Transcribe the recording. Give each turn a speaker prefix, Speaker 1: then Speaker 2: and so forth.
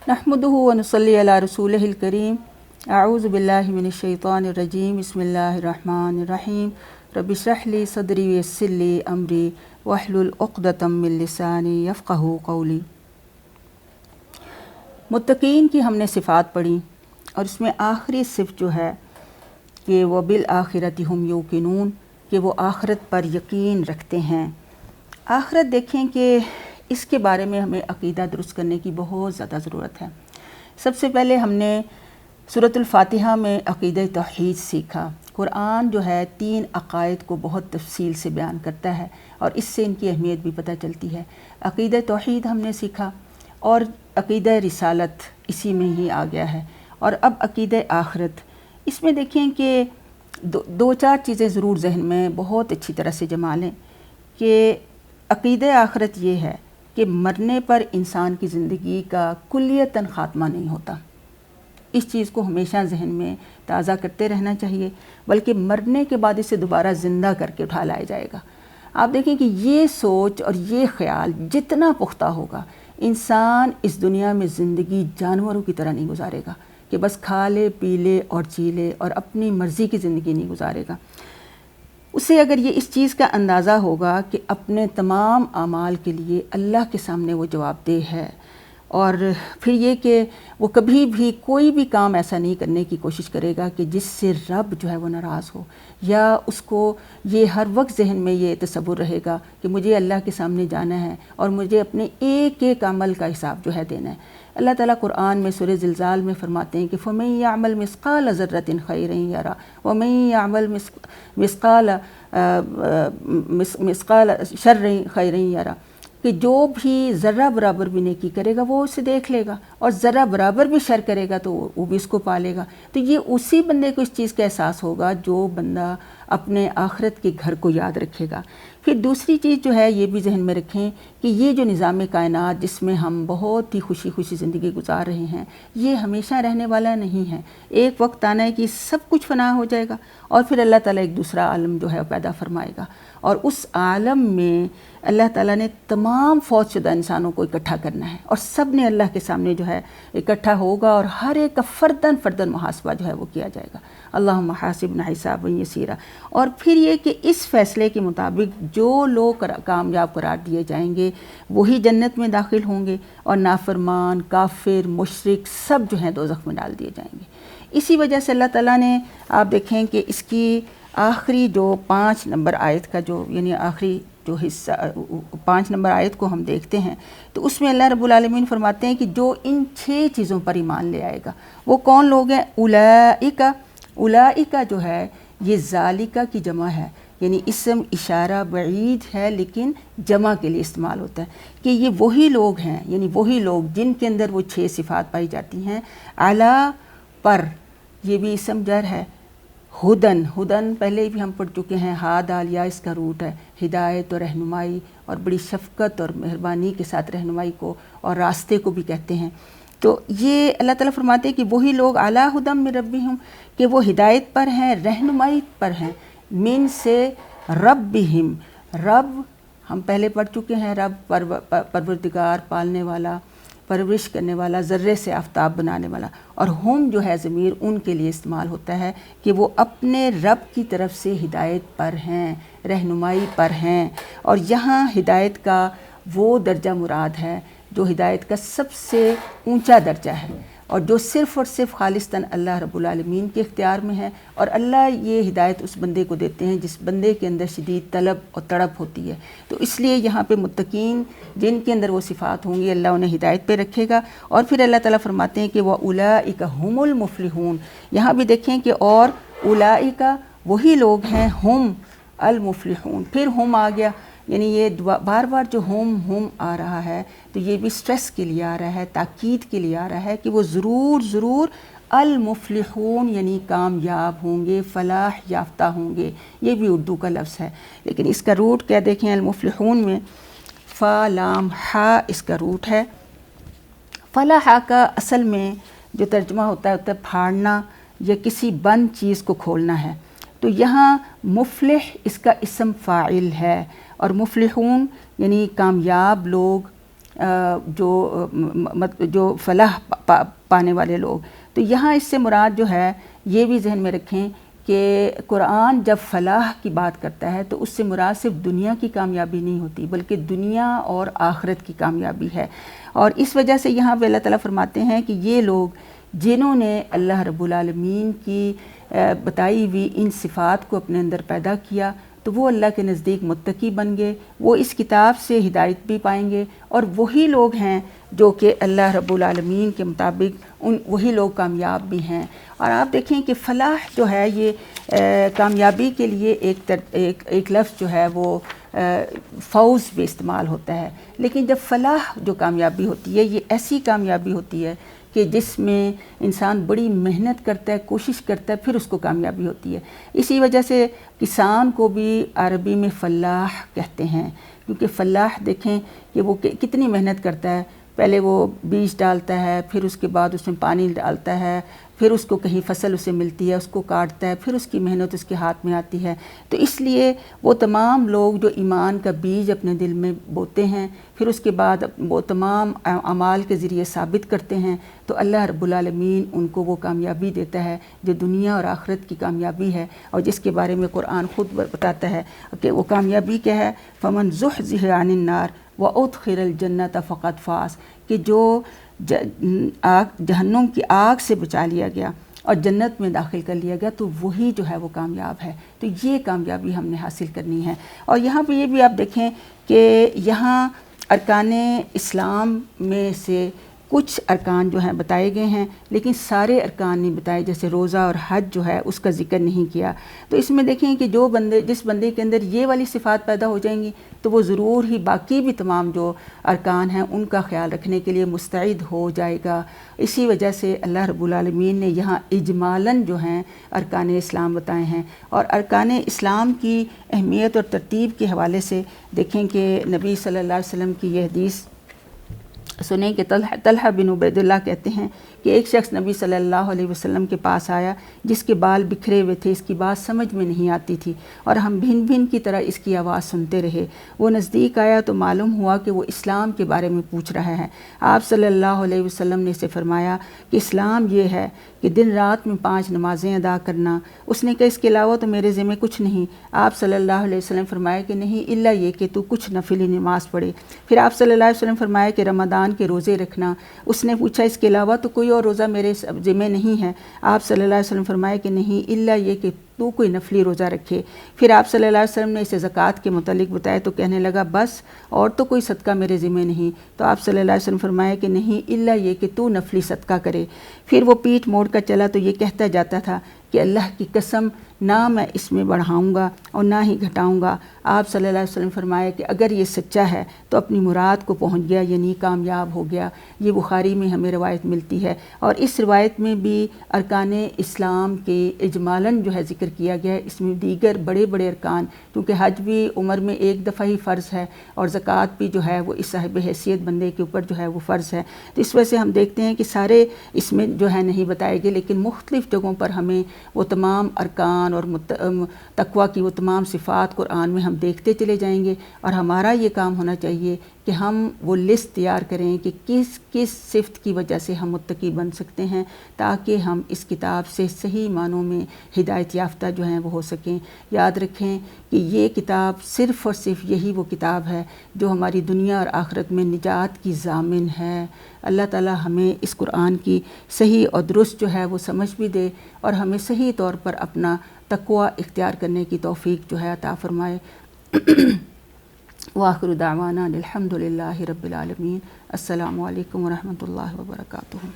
Speaker 1: नहमदुहु व नुसल्ली अला रसूलिहिल करीम। अऊज़ु बिल्लाहि मिनश शैतानिर रजीम। बिस्मिल्लाहिर रहमानिर रहीम। रब्बि इश्रह ली सदरी व यस्सिर ली अमरी वहलुल उक़दतम मिन लिसानी यफ़क़हू क़ौली। मुत्तक़ीन की हमने सिफ़ात पढ़ी और इसमें आखिरी सिफ़ जो है कि वह बिल आखिरति हुम यूक़िनून, कि वो आखिरत पर यकीन रखते हैं। आखिरत देखें कि इसके बारे में हमें अक़ीदा दुरुस्त करने की बहुत ज़्यादा ज़रूरत है। सबसे पहले हमने सूरतुल फ़ातिहा में अक़ीदा तौहीद सीखा। कुरान जो है 3 अक़ायद को बहुत तफ़सील से बयान करता है और इससे इनकी अहमियत भी पता चलती है। अक़ीदा तौहीद हमने सीखा और अक़ीदा रिसालत इसी में ही आ गया है। और अब अक़ीदा आखिरत, इसमें देखें कि दो चार चीज़ें ज़रूर ज़हन में बहुत अच्छी तरह से जमा लें कि अक़ीदा आखिरत ये है कि मरने पर इंसान की ज़िंदगी का कुल्लियतन ख़ात्मा नहीं होता। इस चीज़ को हमेशा जहन में ताज़ा करते रहना चाहिए, बल्कि मरने के बाद इसे दोबारा ज़िंदा करके उठा लाया जाएगा। आप देखें कि ये सोच और ये ख़्याल जितना पुख्ता होगा, इंसान इस दुनिया में ज़िंदगी जानवरों की तरह नहीं गुजारेगा कि बस खा ले पी ले और जी ले और अपनी मर्ज़ी की ज़िंदगी नहीं गुजारेगा। उसे अगर ये इस चीज़ का अंदाज़ा होगा कि अपने तमाम आमाल के लिए अल्लाह के सामने वो जवाबदेह है, और फिर ये कि वो कभी भी कोई भी काम ऐसा नहीं करने की कोशिश करेगा कि जिससे रब जो है वो नाराज़ हो, या उसको ये हर वक्त जहन में ये तसव्वुर रहेगा कि मुझे अल्लाह के सामने जाना है और मुझे अपने एक एक अमल का हिसाब जो है देना है। अल्लाह ताला कुरान में सूरह ज़िलज़ाल में फरमाते हैं कि फ़मन यअमल मिस्क़ाल ज़र्रतिन खैरन यरा व मन यअमल मिस्क़ाल शर्रन खैरन यरा, कि जो भी ज़र्रा बराबर भी नेकी करेगा वो उसे देख लेगा, और ज़र्रा बराबर भी शर करेगा तो वो भी इसको पालेगा। तो ये उसी बंदे को इस चीज़ का एहसास होगा जो बंदा अपने आखिरत के घर को याद रखेगा। फिर दूसरी चीज़ जो है ये भी जहन में रखें कि ये जो निज़ाम कायनात जिसमें हम बहुत ही खुशी खुशी ज़िंदगी गुजार रहे हैं, ये हमेशा रहने वाला नहीं है। एक वक्त आना है कि सब कुछ फना हो जाएगा और फिर अल्लाह ताला एक दूसरा आलम जो है पैदा फरमाएगा, और उस आलम में अल्लाह ताला ने तमाम फौजशुदा इंसानों को इकट्ठा करना है और सब ने अल्लाह के सामने जो है इकट्ठा होगा और हर एक का फ़र्दन फ़र्दन मुहासबा जो है वो किया जाएगा। अल्लाहुम्मा हासिबना हिसाबन यसीरा। और फिर ये कि इस फ़ैसले के मुताबिक जो लोग कामयाब करार दिए जाएंगे वही जन्नत में दाखिल होंगे, और नाफरमान, काफिर, मुशरिक सब जो हैं दोज़ख में डाल दिए जाएंगे। इसी वजह से अल्लाह ताला ने, आप देखें कि इसकी आखिरी जो 5 नंबर आयत का जो यानी आखिरी जो हिस्सा 5 नंबर आयत को हम देखते हैं तो उसमें अल्लाह रब्बुल आलमीन फरमाते हैं कि जो इन 6 चीज़ों पर ईमान ले आएगा वो कौन लोग हैं। उलाइका, उलाइका जो है ये ज़ालिका की जमा है, यानी इसम इशारा बईद है लेकिन जमा के लिए इस्तेमाल होता है कि ये वही लोग हैं, यानी वही लोग जिनके अंदर वो 6 सिफ़ात पाई जाती हैं। अला पर, ये भी इसम जर है। हुदन, हुदन पहले भी हम पढ़ चुके हैं, हा दाल या इसका रूट है हिदायत और रहनुमाई, और बड़ी शफ़क़त और मेहरबानी के साथ रहनुमाई को और रास्ते को भी कहते हैं। तो ये अल्लाह ताला फरमाते हैं कि वही लोग अला हुदम मिन रब्बिहिम, कि वो हिदायत पर हैं, रहनुमाई पर हैं। मिन से रब्बिहिम, रब हम पहले पढ़ चुके हैं, रब परवरदिगार, पालने वाला, परवरिश करने वाला, ज़र्रे से आफ्ताब बनाने वाला, और हम जो है ज़मीर उनके लिए इस्तेमाल होता है कि वो अपने रब की तरफ से हिदायत पर हैं, रहनुमाई पर हैं। और यहाँ हिदायत का वो दर्जा मुराद है जो हिदायत का सबसे ऊंचा दर्जा है और जो सिर्फ़ और सिर्फ खालिस्तन अल्लाह रब्बुल आलमीन के इख्तियार में है। और अल्लाह ये हिदायत उस बंदे को देते हैं जिस बंदे के अंदर शदीद तलब और तड़प होती है। तो इसलिए यहाँ पे मुत्तकीन जिनके अंदर वो सिफ़ात होंगी अल्लाह उन्हें हिदायत पे रखेगा। और फिर अल्लाह ताला फरमाते हैं कि वह उलाइका हुमुल मुफ़लिहून। यहाँ भी देखें कि और उलाइका वही लोग हैं, हुम अल मुफ़लिहून, फिर हम आ गया, यानी ये बार बार जो हम आ रहा है तो ये भी स्ट्रेस के लिए आ रहा है, ताकीद के लिए आ रहा है कि वो ज़रूर ज़रूर अल मुफ़लिहून यानी कामयाब होंगे, फ़लाह याफ्ता होंगे। ये भी उर्दू का लफ्ज़ है लेकिन इसका रूट क्या देखें, अल मुफ़लिहून में फ़ा लाम हा इसका रूट है। फ़लाह का असल में जो तर्जुमा होता है फाड़ना या किसी बंद चीज़ को खोलना है। तो यहाँ मुफ़लिह इसका इसम फ़ाइल है और मुफ़लिहून यानी कामयाब लोग जो फलाह پانے والے لوگ۔ تو یہاں اس سے مراد جو ہے یہ بھی ذہن میں رکھیں کہ قرآن جب فلاح کی بات کرتا ہے تو اس سے مراد صرف دنیا کی کامیابی نہیں ہوتی بلکہ دنیا اور آخرت کی کامیابی ہے۔ اور اس وجہ سے یہاں پہ اللہ تعالیٰ فرماتے ہیں کہ یہ لوگ جنہوں نے اللہ رب العالمین کی بتائی ہوئی ان صفات کو اپنے اندر پیدا کیا تو وہ اللہ کے نزدیک متقی بن گئے، وہ اس کتاب سے ہدایت بھی پائیں گے، اور وہی لوگ ہیں جو کہ اللہ رب العالمین کے مطابق وہی لوگ کامیاب بھی ہیں۔ اور آپ دیکھیں کہ فلاح جو ہے یہ کامیابی کے لیے ایک لفظ جو ہے وہ فوز بھی استعمال ہوتا ہے، لیکن جب فلاح جو کامیابی ہوتی ہے یہ ایسی کامیابی ہوتی ہے کہ جس میں انسان بڑی محنت کرتا ہے، کوشش کرتا ہے، پھر اس کو کامیابی ہوتی ہے۔ اسی وجہ سے کسان کو بھی عربی میں فلاح کہتے ہیں، کیونکہ فلاح دیکھیں کہ وہ کتنی محنت کرتا ہے، پہلے وہ بیج ڈالتا ہے، پھر اس کے بعد اس میں پانی ڈالتا ہے، پھر اس کو کہیں فصل اسے ملتی ہے، اس کو کاٹتا ہے، پھر اس کی محنت اس کے ہاتھ میں آتی ہے۔ تو اس لیے وہ تمام لوگ جو ایمان کا بیج اپنے دل میں بوتے ہیں، پھر اس کے بعد وہ تمام اعمال کے ذریعے ثابت کرتے ہیں، تو اللہ رب العالمین ان کو وہ کامیابی دیتا ہے جو دنیا اور آخرت کی کامیابی ہے، اور جس کے بارے میں قرآن خود بتاتا ہے کہ وہ کامیابی کیا ہے، فمن زحزح عن النار وادخل الجنۃ فقد فاز، کہ جو جہنم کی آگ سے بچا لیا گیا اور جنت میں داخل کر لیا گیا تو وہی جو ہے وہ کامیاب ہے۔ تو یہ کامیابی ہم نے حاصل کرنی ہے۔ اور یہاں پہ یہ بھی آپ دیکھیں کہ یہاں ارکان اسلام میں سے کچھ ارکان جو ہیں بتائے گئے ہیں، لیکن سارے ارکان نہیں بتائے، جیسے روزہ اور حج جو ہے اس کا ذکر نہیں کیا۔ تو اس میں دیکھیں کہ جس بندے کے اندر یہ والی صفات پیدا ہو جائیں گی تو وہ ضرور ہی باقی بھی تمام جو ارکان ہیں ان کا خیال رکھنے کے لیے مستعد ہو جائے گا۔ اسی وجہ سے اللہ رب العالمین نے یہاں اجمالاً جو ہیں ارکان اسلام بتائے ہیں۔ اور ارکان اسلام کی اہمیت اور ترتیب کے حوالے سے دیکھیں کہ نبی صلی اللہ علیہ وسلم کی یہ حدیث سنیں کہ طلحہ بن عبید اللہ کہتے ہیں کہ ایک شخص نبی صلی اللہ علیہ وسلم کے پاس آیا جس کے بال بکھرے ہوئے تھے، اس کی بات سمجھ میں نہیں آتی تھی اور ہم بھن بھن کی طرح اس کی آواز سنتے رہے۔ وہ نزدیک آیا تو معلوم ہوا کہ وہ اسلام کے بارے میں پوچھ رہا ہے۔ آپ صلی اللہ علیہ وسلم نے اسے فرمایا کہ اسلام یہ ہے کہ دن رات میں 5 نمازیں ادا کرنا۔ اس نے کہا اس کے علاوہ تو میرے ذمہ کچھ نہیں۔ آپ صلی اللہ علیہ وسلم فرمایا کہ نہیں الا یہ کہ تو کچھ نفلی نماز پڑھے۔ پھر آپ صلی اللہ علیہ وسلم فرمایا کہ رمضان کے روزے رکھنا۔ اس نے پوچھا اس کے علاوہ تو کوئی اور روزہ میرے ذمہ نہیں ہے۔ آپ صلی اللہ علیہ وسلم فرمایا کہ نہیں الا یہ کہ تو کوئی نفلی روزہ رکھے۔ پھر آپ صلی اللہ علیہ وسلم نے اسے زکوٰۃ کے متعلق بتایا تو کہنے لگا بس اور تو کوئی صدقہ میرے ذمہ نہیں۔ تو آپ صلی اللہ علیہ وسلم فرمایا کہ نہیں الا یہ کہ تو نفلی صدقہ کرے۔ پھر وہ پیٹھ موڑ کر چلا تو یہ کہتا جاتا تھا کہ اللہ کی قسم نہ میں اس میں بڑھاؤں گا اور نہ ہی گھٹاؤں گا۔ آپ صلی اللہ علیہ وسلم فرمایا کہ اگر یہ سچا ہے تو اپنی مراد کو پہنچ گیا، یعنی کامیاب ہو گیا۔ یہ بخاری میں ہمیں روایت ملتی ہے، اور اس روایت میں بھی ارکان اسلام کے اجمالاً جو ہے ذکر کیا گیا ہے۔ اس میں دیگر بڑے بڑے ارکان، کیونکہ حج بھی عمر میں ایک دفعہ ہی فرض ہے اور زکوٰۃ بھی جو ہے وہ اس صاحب حیثیت بندے کے اوپر جو ہے وہ فرض ہے۔ تو اس وجہ سے ہم دیکھتے ہیں کہ سارے اس میں جو ہے نہیں بتائے گئے، لیکن مختلف جگہوں پر ہمیں وہ تمام ارکان اور تقویٰ کی وہ تمام صفات قرآن میں ہم دیکھتے چلے جائیں گے، اور ہمارا یہ کام ہونا چاہیے کہ ہم وہ لسٹ تیار کریں کہ کس کس صفت کی وجہ سے ہم متقی بن سکتے ہیں، تاکہ ہم اس کتاب سے صحیح معنوں میں ہدایت یافتہ جو ہیں وہ ہو سکیں۔ یاد رکھیں کہ یہ کتاب صرف اور صرف یہی وہ کتاب ہے جو ہماری دنیا اور آخرت میں نجات کی ضامن ہے۔ اللہ تعالی ہمیں اس قرآن کی صحیح اور درست جو ہے وہ سمجھ بھی دے، اور ہمیں صحیح طور پر اپنا تقویٰ اختیار کرنے کی توفیق جو ہے عطا فرمائے۔ وآخر دعوانا الحمد للہ رب العالمین۔ السلام علیکم ورحمۃ اللہ وبرکاتہ۔